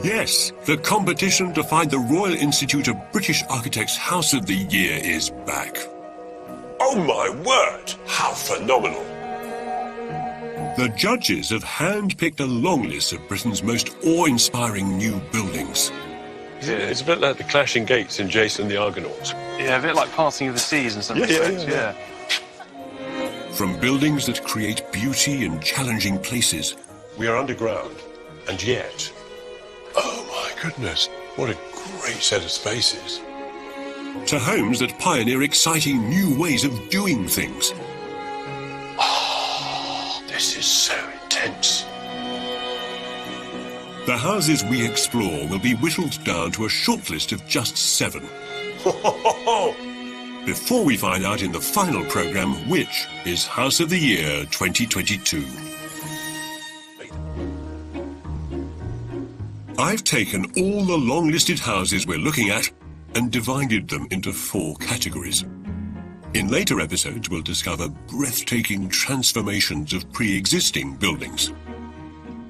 Yes, the competition to find the Royal Institute of British Architects House of the Year is back. Oh my word! How phenomenal! The judges have hand-picked a long list of Britain's most awe-inspiring new buildings. It's a bit like the clashing gates in Jason the Argonaut. Yeah, a bit like Passing of the Seas in some respects, yeah. From buildings that create beauty in challenging places. We are underground, and yet... Oh my goodness, what a great set of spaces. To homes that pioneer exciting new ways of doing things. Oh, this is so intense. The houses we explore will be whittled down to a short list of just 7. Before we find out in the final programme which is House of the Year 2022. I've taken all the long-listed houses we're looking at and divided them into 4 categories. In later episodes, we'll discover breathtaking transformations of pre-existing buildings.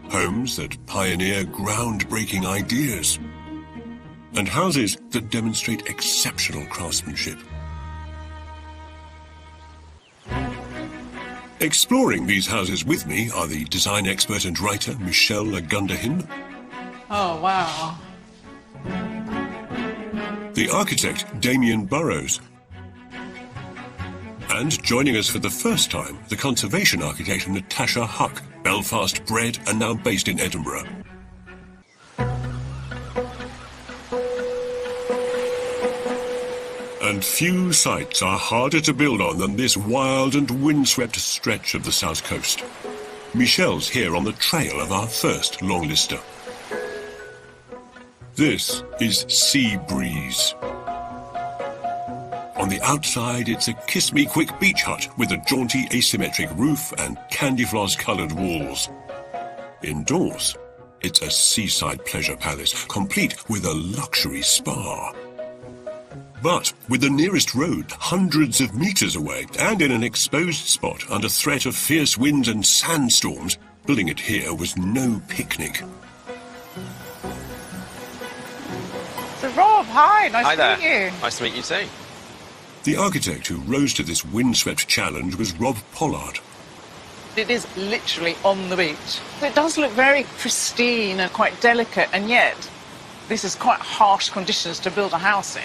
Homes that pioneer groundbreaking ideas. And houses that demonstrate exceptional craftsmanship. Exploring these houses with me are the design expert and writer Michelle Lagundahin. Oh, wow. The architect Damien Burrows. And joining us for the first time, the conservation architect Natasha Huck, Belfast bred and now based in Edinburgh. And few sites are harder to build on than this wild and windswept stretch of the south coast. Michelle's here on the trail of our first long lister. This is Seabreeze. On the outside, it's a kiss-me-quick beach hut with a jaunty asymmetric roof and candy-floss-coloured walls. Indoors, it's a seaside pleasure palace, complete with a luxury spa. But with the nearest road hundreds of metres away and in an exposed spot under threat of fierce winds and sandstorms, building it here was no picnic. So Rob, hi, nice Hi to there. meet you. Nice to meet you too. The architect who rose to this windswept challenge was Rob Pollard. It is literally on the beach. It does look very pristine and quite delicate, and yet this is quite harsh conditions to build a house in.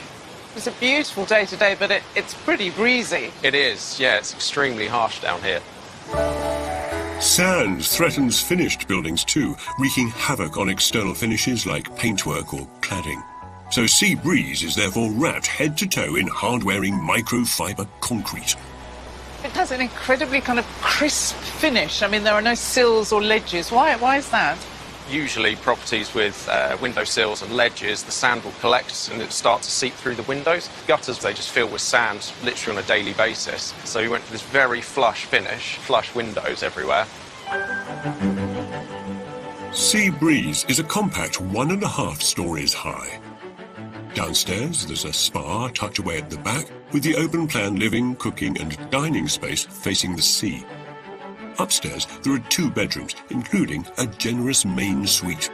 It's a beautiful day today, but it's pretty breezy. It is, yeah, it's extremely harsh down here. Sand threatens finished buildings too, wreaking havoc on external finishes like paintwork or cladding. So Seabreeze is therefore wrapped head to toe in hard-wearing microfiber concrete. It has an incredibly kind of crisp finish. I mean, there are no sills or ledges. Why is that? Usually properties with window sills and ledges, the sand will collect and it starts to seep through the windows. Gutters, they just fill with sand literally on a daily basis. So we went for this very flush finish, flush windows everywhere. Seabreeze is a compact 1.5 stories high. Downstairs, there's a spa tucked away at the back with the open-plan living, cooking and dining space facing the sea. Upstairs, there are 2 bedrooms, including a generous main suite.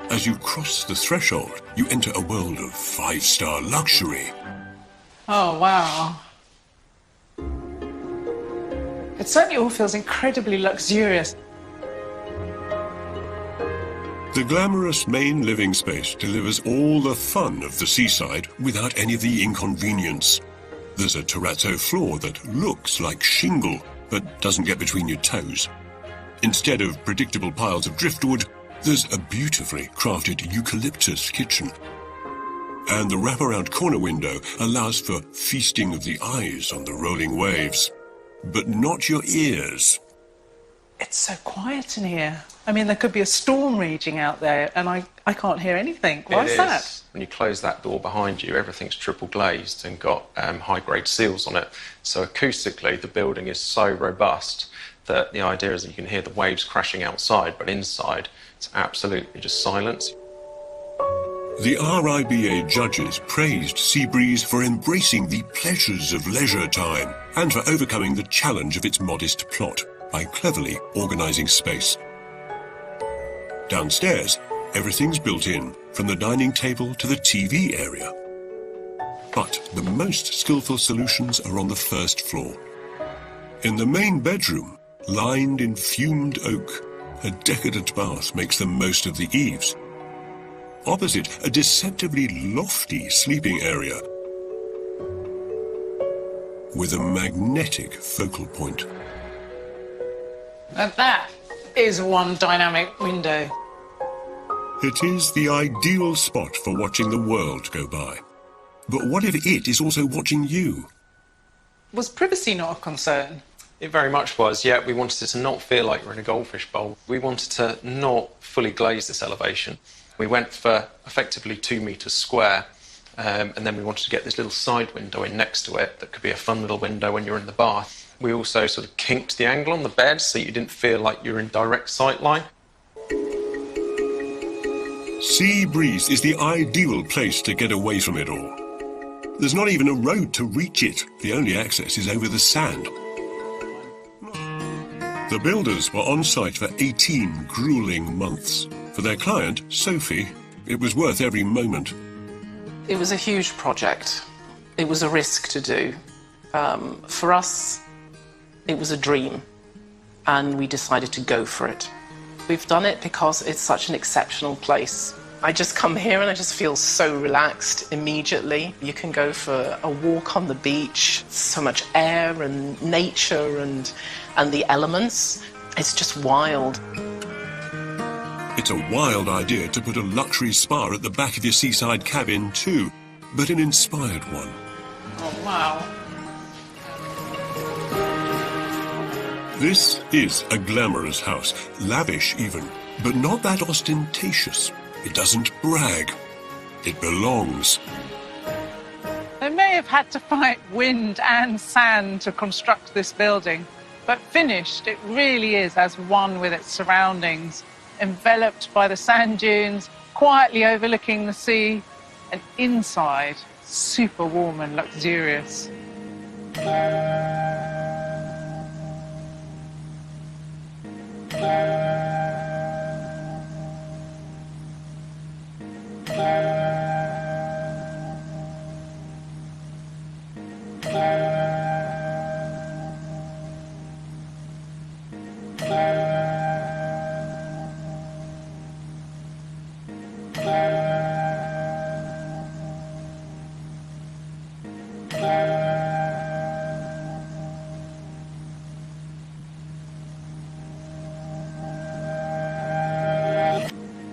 As you cross the threshold, you enter a world of 5-star luxury. Oh, wow. It certainly all feels incredibly luxurious. The glamorous main living space delivers all the fun of the seaside without any of the inconvenience. There's a terrazzo floor that looks like shingle, but doesn't get between your toes. Instead of predictable piles of driftwood, there's a beautifully crafted eucalyptus kitchen. And the wraparound corner window allows for feasting of the eyes on the rolling waves. But not your ears. It's so quiet in here. I mean, there could be a storm raging out there, and I can't hear anything. Why is that? When you close that door behind you, everything's triple glazed and got high-grade seals on it. So acoustically, the building is so robust that the idea is that you can hear the waves crashing outside, but inside, it's absolutely just silence. The RIBA judges praised Seabreeze for embracing the pleasures of leisure time and for overcoming the challenge of its modest plot by cleverly organising space. Downstairs, everything's built in, from the dining table to the TV area. But the most skillful solutions are on the first floor. In the main bedroom, lined in fumed oak, a decadent bath makes the most of the eaves. Opposite, a deceptively lofty sleeping area with a magnetic focal point. And that is one dynamic window. It is the ideal spot for watching the world go by. But what if it is also watching you? Was privacy not a concern? It very much was, yeah. We wanted it to not feel like we're in a goldfish bowl. We wanted to not fully glaze this elevation. We went for effectively 2 metres square, and then we wanted to get this little side window in next to it that could be a fun little window when you're in the bath. We also sort of kinked the angle on the bed so you didn't feel like you're in direct sight line. Seabreeze is the ideal place to get away from it all. There's not even a road to reach it. The only access is over the sand. The builders were on site for 18 grueling months. For their client, Sophie, it was worth every moment. It was a huge project. It was a risk to do. For us, it was a dream, and we decided to go for it. We've done it because it's such an exceptional place. I just come here and I just feel so relaxed immediately. You can go for a walk on the beach, so much air and nature and the elements. It's just wild. It's a wild idea to put a luxury spa at the back of your seaside cabin too, but an inspired one. Oh, wow. This is a glamorous house, lavish even, but not that ostentatious. It doesn't brag. It belongs. They may have had to fight wind and sand to construct this building, but finished, it really is as one with its surroundings, enveloped by the sand dunes, quietly overlooking the sea, and inside, super warm and luxurious.